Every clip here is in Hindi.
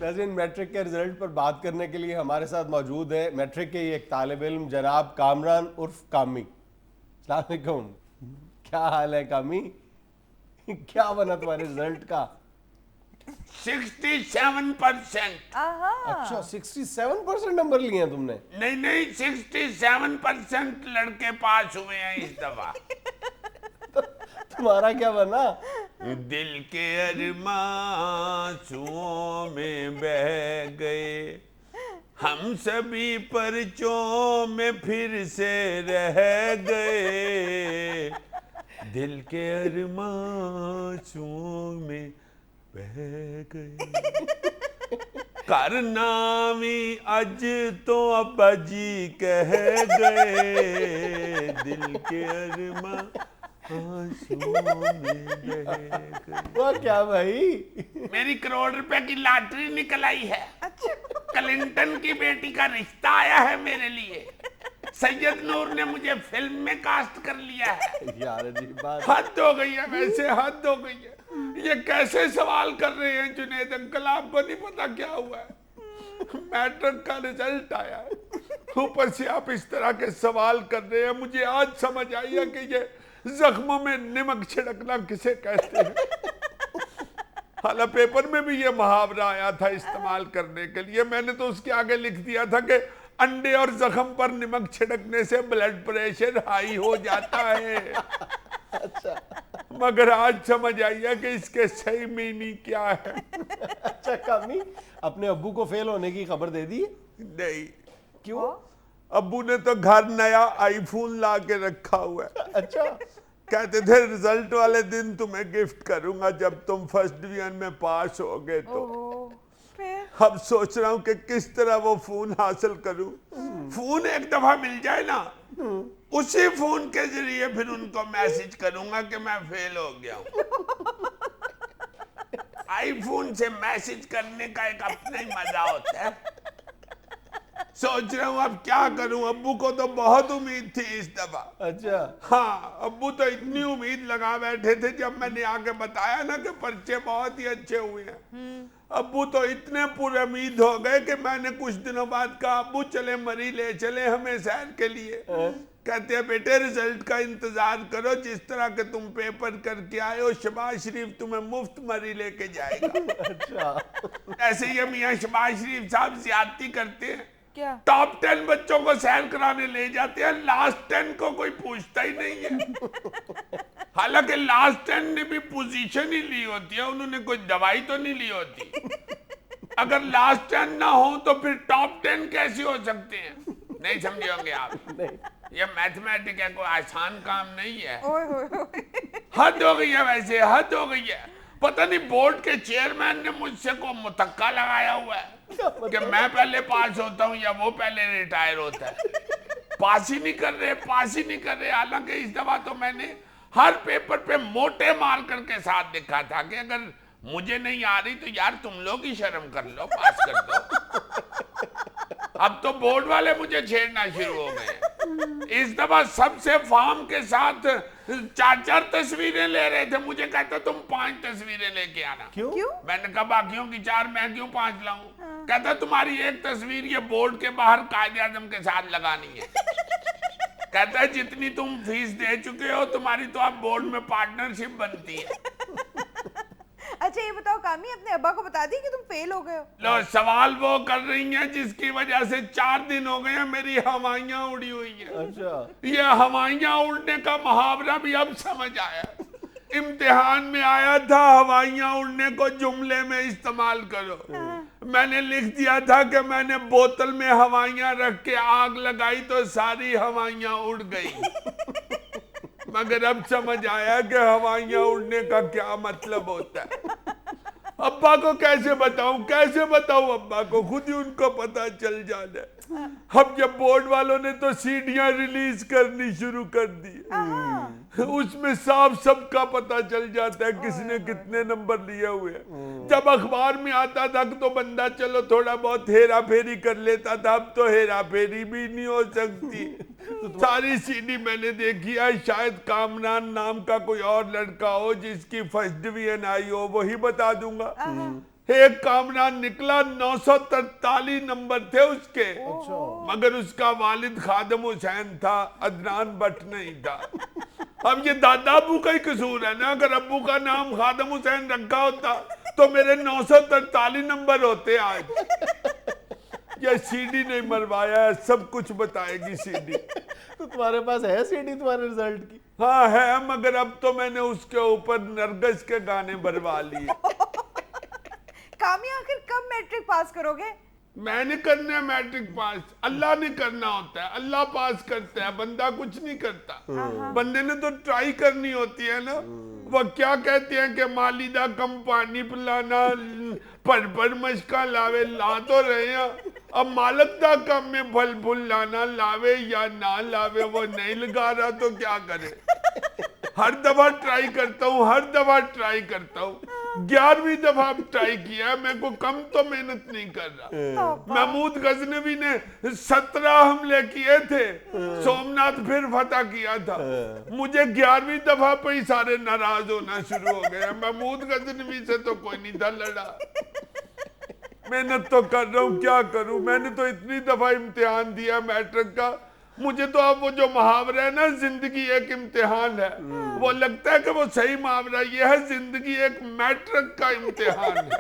नाज़रीन, मैट्रिक के रिजल्ट पर बात करने के लिए हमारे साथ मौजूद है मैट्रिक के एक तालिब इल्म जनाब कामरान उर्फ कामी। अस्सलाम वालेकुम, क्या हाल है कामी? क्या बना तुम्हारे रिजल्ट का? 67%। अच्छा, 67% नंबर लिए हैं तुमने? नहीं 67% लड़के पास हुए हैं इस दफा। तुम्हारा क्या बना? दिल के अरमां में बह गए, हम सभी परचों में फिर से रह गए। दिल के अरमां में बह गए, करनामी अज तो अब्बा जी कह गए। दिल के अरमां वो क्या भाई? मेरी करोड़ रुपए की लॉटरी निकल आई है। क्लिंटन की बेटी का रिश्ता आया है मेरे लिए। सैयद नूर ने मुझे फिल्म में कास्ट कर लिया है। यार अजीब बात। हद हो गई है, वैसे हद हो गई है। ये कैसे सवाल कर रहे हैं जुनेद अंकल, आपको नहीं पता क्या हुआ है? मैट्रिक का रिजल्ट आया है, ऊपर से आप इस तरह के सवाल कर रहे हैं। मुझे आज समझ आई है कि ये जख्मों में नमक छिड़कना किसे कहते हैं। हालांकि पेपर में भी ये मुहावरा आया था इस्तेमाल करने के लिए, मैंने तो उसके आगे लिख दिया था कि अंडे और जख्म पर नमक छिड़कने से ब्लड प्रेशर हाई हो जाता है। अच्छा, मगर आज समझ आई है कि इसके सही मीनिंग क्या है। अच्छा कामी, अपने अब्बू को फेल होने की खबर दे दी? नहीं, क्यों? अब्बू ने तो घर नया आईफोन ला के रखा हुआ है। अच्छा, कहते थे रिजल्ट वाले दिन तुम्हें गिफ्ट करूंगा जब तुम फर्स्ट डिवीजन में पास हो गए तो। अब सोच रहा हूं कि किस तरह वो फोन हासिल करूं। फोन एक दफा मिल जाए ना, उसी फोन के जरिए फिर उनको मैसेज करूंगा कि मैं फेल हो गया हूं। आईफोन से मैसेज करने का एक अपना ही मजा होता है। सोच रहा हूँ अब क्या करूं। अब्बू को तो बहुत उम्मीद थी इस दफा। अच्छा, हाँ, अब्बू तो इतनी उम्मीद लगा बैठे थे जब मैंने आके बताया ना कि पर्चे बहुत ही अच्छे हुए हैं। अब्बू तो इतने पूरे उम्मीद हो गए कि मैंने कुछ दिनों बाद कहा अब्बू चले मरी ले चले हमें शहर के लिए। कहते हैं बेटे रिजल्ट का इंतजार करो, जिस तरह के तुम पेपर करके आए हो शहबाज शरीफ तुम्हें मुफ्त मरी लेके जाएगा। अच्छा। ऐसे ही मियां शहबाज शरीफ साहब ज्यादती करते हैं। क्या? टॉप 10 बच्चों को सैर कराने ले जाते हैं, लास्ट 10 को कोई पूछता ही नहीं है। हालांकि लास्ट 10 ने भी पोजीशन ही ली होती है, उन्होंने कोई दवाई तो नहीं ली होती। अगर लास्ट 10 ना हो तो फिर टॉप 10 कैसे हो सकते हैं? नहीं समझे होंगे आप। नहीं। ये मैथमेटिक्स है, कोई आसान काम नहीं है। ओए होए होए। हद हो गई है, वैसे हद हो गई है। पता नहीं बोर्ड के चेयरमैन ने मुझसे को मुतक्का लगाया हुआ है कि मैं पहले पास होता हूँ या वो पहले रिटायर होता है। पास ही नहीं कर रहे, पास ही नहीं कर रहे। हालांकि इस दफा तो मैंने हर पेपर पे मोटे मार्कर के साथ लिखा था कि अगर मुझे नहीं आ रही तो यार तुम लोग ही शर्म कर लो, पास कर दो। अब तो बोर्ड वाले मुझे छेड़ना शुरू हो गए। इस दफा सबसे फॉर्म के साथ 4-4 तस्वीरें ले रहे थे। मुझे कहता तुम 5 तस्वीरें लेके आना। क्यों? मैंने कहा बाकियों की 4, मैं क्यों 5 लाऊं? कहता तुम्हारी एक तस्वीर ये बोर्ड के बाहर कायदे आजम के साथ लगानी है। कहता है जितनी तुम फीस दे चुके हो तुम्हारी तो अब बोर्ड में पार्टनरशिप बनती है। अच्छा ये बताओ कामी, अपने अब्बा को बता दी कि तुम फेल हो गए हो? लो सवाल वो कर रही हैं जिसकी वजह से 4 दिन हो गए हैं मेरी हवाइयां उड़ी हुई हैं। अच्छा, ये हवाइयां उड़ने का मुहावरा भी अब समझ आया। इम्तिहान में आया था हवाइयां उड़ने को जुमले में इस्तेमाल करो। मैंने लिख दिया था कि मैंने बोतल में हवाइयां रख के आग लगाई तो सारी हवाइयां उड़ गई। मगर अब समझ आया कि हवाइयां उड़ने का क्या मतलब होता है। अब्बा को कैसे बताऊं अब्बा को, खुद ही उनको पता चल जाना है। अब जब बोर्ड वालों ने तो सीढ़ियां रिलीज करनी शुरू कर दी, उसमें साफ सबका पता चल जाता है किसने कितने नंबर लिए हुए हैं। जब अखबार में आता था तो बंदा चलो थोड़ा बहुत हेरा फेरी कर लेता था, अब तो हेरा फेरी भी नहीं हो सकती। सारी सीढ़ी मैंने देखी है, शायद कामरान नाम का कोई और लड़का हो जिसकी फर्स्ट डिवीजन आई हो, वही बता दूंगा। एक कामरान निकला, 943 नंबर थे उसके, मगर उसका वालिद खादम हुसैन था, अदनान भट्ट नहीं था। अब ये दादा अबू का ही कसूर है ना, अगर अबू का नाम खादम हुसैन रखा होता तो मेरे 943 नंबर होते आज। ये सीडी नहीं मरवाया है, सब कुछ बताएगी सीडी। तो तुम्हारे पास है सीडी तुम्हारे रिजल्ट की? हाँ है, मगर अब तो मैंने उसके ऊपर नरगिस के गाने भरवा लिए। कामी आखिर कब मैट्रिक पास करोगे? मैंने करना है मैट्रिक पास, अल्लाह ने करना होता है, अल्लाह पास करता है, बंदा कुछ नहीं करता। बंदे ने तो ट्राई करनी होती है ना। वो क्या कहते हैं कि मालिदा कम पानी पिलाना, पर मशका लावे, ला तो रहे हैं, अब मालक दा कम में फल फूल लाना, लावे या ना लावे, वो नहीं लगा रहा तो क्या करे। हर दफा ट्राई करता हूँ, हर दफा ट्राई करता हूँ, 11वीं दफा ट्राई किया, मेरे को कम तो मेहनत नहीं कर रहा। महमूद गजनवी ने 17 हमले किए थे, सोमनाथ फिर फतह किया था, मुझे 11वीं दफा पे ही सारे नाराज होना शुरू हो गए। महमूद गजनवी से तो कोई नहीं था लड़ा। मेहनत तो कर रहा हूँ, क्या करूँ। मैंने तो इतनी दफा इम्तिहान दिया मैट्रिक का, मुझे तो अब वो जो मुहावरा है ना, जिंदगी एक इम्तिहान है, वो लगता है कि वो सही मुहावरा ये है, जिंदगी एक मैट्रिक का इम्तिहान है।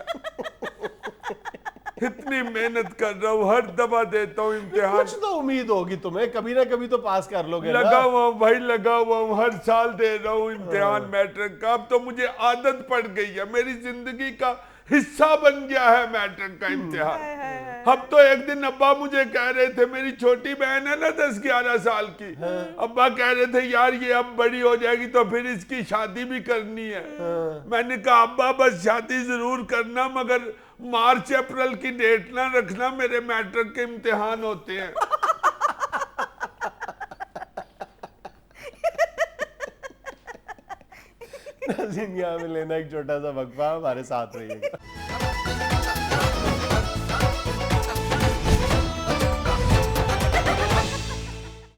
इतनी मेहनत कर रहा हूँ, हर दफा देता हूँ इम्तिहान। कुछ तो उम्मीद होगी तुम्हें, कभी ना कभी तो पास कर लोगे ना। लगा हुआ हूँ भाई, लगा हुआ हूँ, हर साल दे रहा हूँ इम्तिहान मैट्रिक का। अब तो मुझे आदत पड़ गई है, मेरी जिंदगी का हिस्सा बन गया है मैट्रिक का इम्तिहान। अब तो एक दिन अब्बा मुझे कह रहे थे, मेरी छोटी बहन है ना 10-11 साल की, अब्बा कह रहे थे यार ये अब बड़ी हो जाएगी तो फिर इसकी शादी भी करनी है। मैंने कहा अब्बा बस शादी जरूर करना, मगर मार्च अप्रैल की डेट ना रखना, मेरे मैट्रिक के इम्तिहान होते हैं। नाज़रीन, यहाँ में लेना एक छोटा सा वक्फा, हमारे साथ रहिएगा।